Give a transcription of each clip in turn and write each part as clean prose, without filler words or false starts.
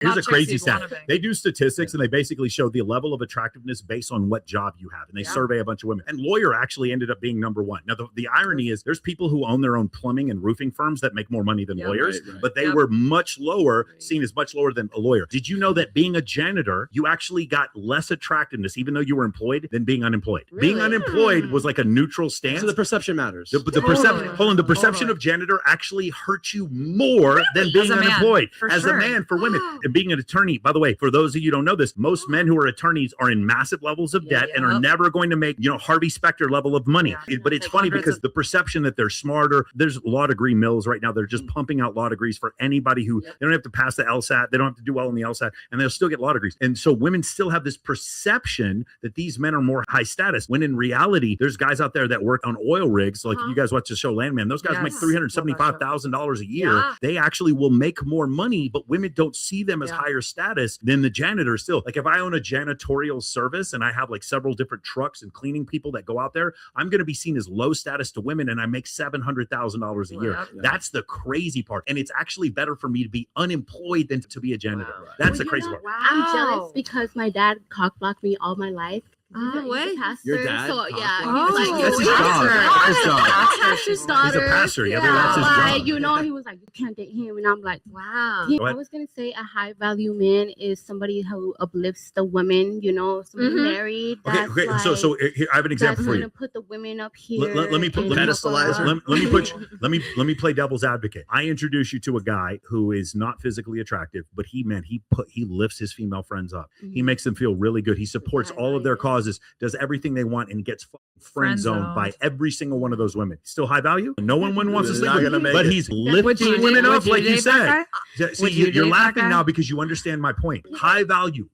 Here's a crazy stat. They do statistics and they basically show the level of attractiveness based on what job you have. And they survey a bunch of women. And lawyer actually ended up being number one. Now, the irony is there's people who own their own plumbing and roofing firms that make more money than lawyers, but they were much lower, seen as much lower than a lawyer. Did you know that being a janitor, you actually got less attractiveness, even though you were employed, than being unemployed? Really? Being unemployed was like a neutral stance. So the perception matters. The perception of janitor actually hurts you more than being unemployed. As a man, for women. And being an attorney, by the way, for those of you who don't know this, most men who are attorneys are in massive levels of debt and are never going to make, Harvey Specter level of money. But it's funny because the perception that they're smarter, there's law degree mills right now. They're just pumping out law degrees for anybody who, they don't have to pass the LSAT. They don't have to do well in the LSAT and they'll still get law degrees. And so women still have this perception that these men are more high status when in reality, there's guys out there that work on oil rigs. Like you guys watch the show Landman, those guys make $375,000 a year. They actually will make more money, but women don't see them as higher status than the janitor still. Like if I own a janitorial service and I have like several different trucks and cleaning people that go out there, I'm going to be seen as low status to women and I make $700,000 a year. That's the crazy part. And it's actually better for me to be unemployed than to be a janitor. That's the crazy part. I'm jealous because my dad cock-blocked me all my life. Wait. Your dad? So, that's his job. Pastor's daughter. He's a pastor. That's his job. He was like, you can't date him. And I'm like, wow. I was going to say a high value man is somebody who uplifts the women, somebody married. Okay. So here, I have an example for you. Put the women up here. Let me play devil's advocate. I introduce you to a guy who is not physically attractive, but he lifts his female friends up. He makes them feel really good. He supports all of their causes, does everything they want, and gets friend zoned by every single one of those women. Still high value. No one wants to sleep with him, but he's lifting women up, like you said. See, you're laughing now because you understand my point. High value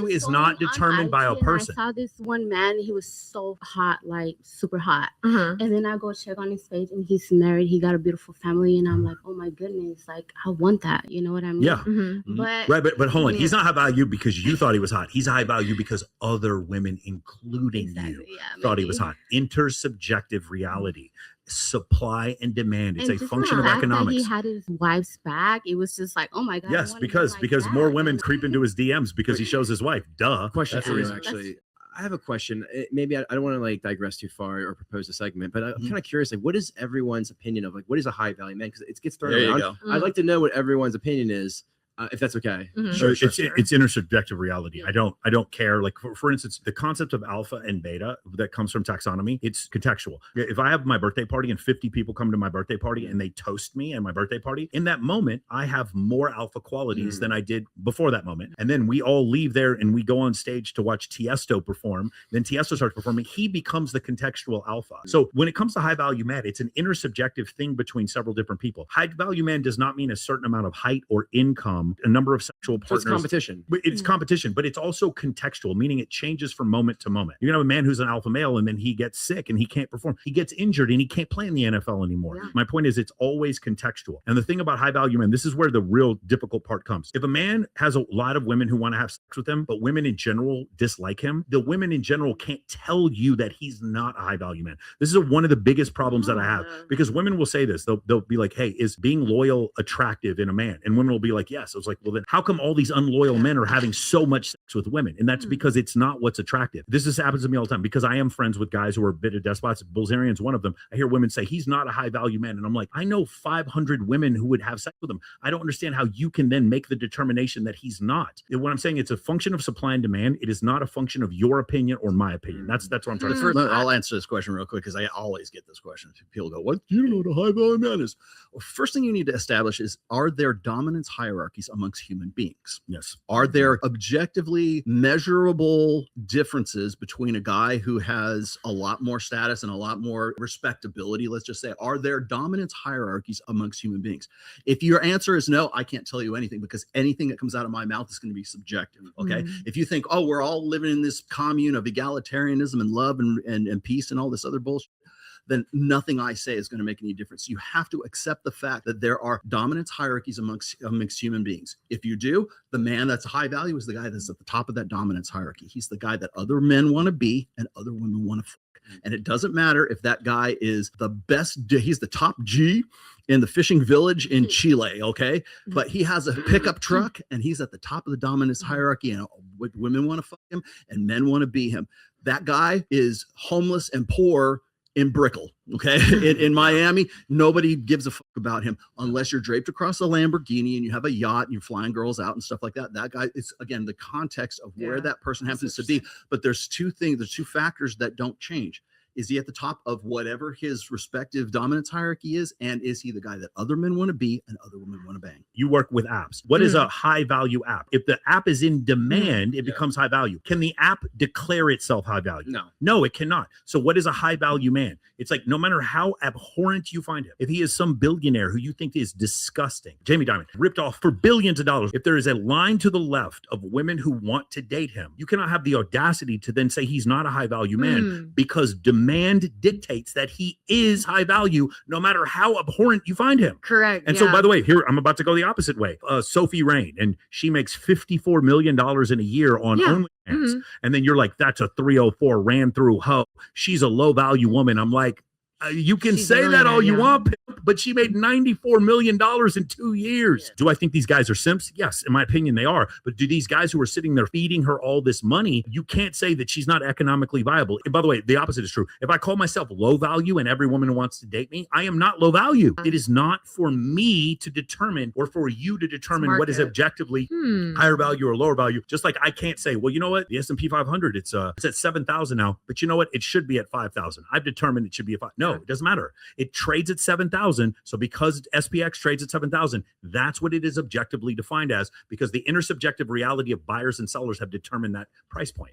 is not determined by a person. I saw this one man. He was so hot, like super hot. And then I go check on his page, and he's married. He got a beautiful family, and I'm like, oh my goodness, like I want that. You know what I mean? Yeah. But hold on. He's not high value because you thought he was hot. He's high value because other women, including you, thought he was hot. Intersubjective reality, supply and demand. It's a function of economics. He had his wife's back. It was just like, oh my god. Yes, because more women creep into his DMs because he shows his wife. Duh. Question for you, actually. I have a question. Maybe I don't want to like digress too far or propose a segment, but I'm kind of curious. Like, what is everyone's opinion of what is a high value man? Because it gets thrown around. I'd like to know what everyone's opinion is. If that's okay. Sure. It's intersubjective reality. I don't care. Like for instance, the concept of alpha and beta that comes from taxonomy, it's contextual. If I have my birthday party and 50 people come to my birthday party and they toast me at my birthday party, in that moment, I have more alpha qualities than I did before that moment. And then we all leave there and we go on stage to watch Tiesto perform. Then Tiesto starts performing. He becomes the contextual alpha. So when it comes to high value man, it's an intersubjective thing between several different people. High value man does not mean a certain amount of height or income, a number of sexual partners. So it's competition. It's competition, but it's also contextual, meaning it changes from moment to moment. You're gonna have a man who's an alpha male and then he gets sick and he can't perform. He gets injured and he can't play in the NFL anymore. My point is it's always contextual. And the thing about high value men, this is where the real difficult part comes. If a man has a lot of women who want to have sex with him, but women in general dislike him, the women in general can't tell you that he's not a high value man. This is one of the biggest problems that I have because women will say this. They'll be like, hey, is being loyal attractive in a man? And women will be like, yes. I was like, well, then how come all these unloyal men are having so much sex with women? And that's because it's not what's attractive. This happens to me all the time because I am friends with guys who are a bit of despots. Bilzerian's one of them. I hear women say he's not a high value man. And I'm like, I know 500 women who would have sex with him. I don't understand how you can then make the determination that he's not. And what I'm saying, it's a function of supply and demand. It is not a function of your opinion or my opinion. That's what I'm trying to say. I'll answer this question real quick because I always get this question. People go, what do you know what a high value man is? Well, first thing you need to establish is, are there dominance hierarchies amongst human beings? Yes. Are there objectively measurable differences between a guy who has a lot more status and a lot more respectability? Let's just say, are there dominance hierarchies amongst human beings? If your answer is no, I can't tell you anything because anything that comes out of my mouth is going to be subjective. Okay. If you think, oh, we're all living in this commune of egalitarianism and love and peace and all this other bullshit, then nothing I say is going to make any difference. You have to accept the fact that there are dominance hierarchies amongst human beings. If you do, the man that's high value is the guy that's at the top of that dominance hierarchy. He's the guy that other men want to be and other women want to fuck. And it doesn't matter if that guy is the best, he's the top G in the fishing village in Chile, okay? But he has a pickup truck and he's at the top of the dominance hierarchy, and women want to fuck him and men want to be him. That guy is homeless and poor in Brickell, okay? In Miami, nobody gives a fuck about him unless you're draped across a Lamborghini and you have a yacht and you're flying girls out and stuff like that. That guy is, again, the context of where that person happens to be. But there's two factors that don't change. Is he at the top of whatever his respective dominance hierarchy is? And is he the guy that other men want to be and other women want to bang? You work with apps. What is a high value app? If the app is in demand, it becomes high value. Can the app declare itself high value? No, it cannot. So what is a high value man? It's like, no matter how abhorrent you find him, if he is some billionaire who you think is disgusting, Jamie Dimon, ripped off for billions of dollars, if there is a line to the left of women who want to date him, you cannot have the audacity to then say he's not a high value man, because demand dictates that he is high value, no matter how abhorrent you find him. Correct. And so, by the way, here, I'm about to go the opposite way. Sophie Rain, and she makes $54 million in a year on OnlyFans. And then you're like, that's a 304 ran through hoe. She's a low value woman. I'm like, you can say that all you want, pimp, but she made $94 million in 2 years. Do I think these guys are simps? Yes, in my opinion, they are. But do these guys who are sitting there feeding her all this money, you can't say that she's not economically viable. And by the way, the opposite is true. If I call myself low value and every woman who wants to date me, I am not low value. It is not for me to determine or for you to determine what is objectively higher value or lower value. Just like I can't say, well, you know what? The S&P 500, it's at 7,000 now, but you know what? It should be at 5,000. I've determined it should be at 5. No, it doesn't matter. It trades at 7,000. So because SPX trades at 7,000, that's what it is objectively defined as, because the intersubjective reality of buyers and sellers have determined that price point.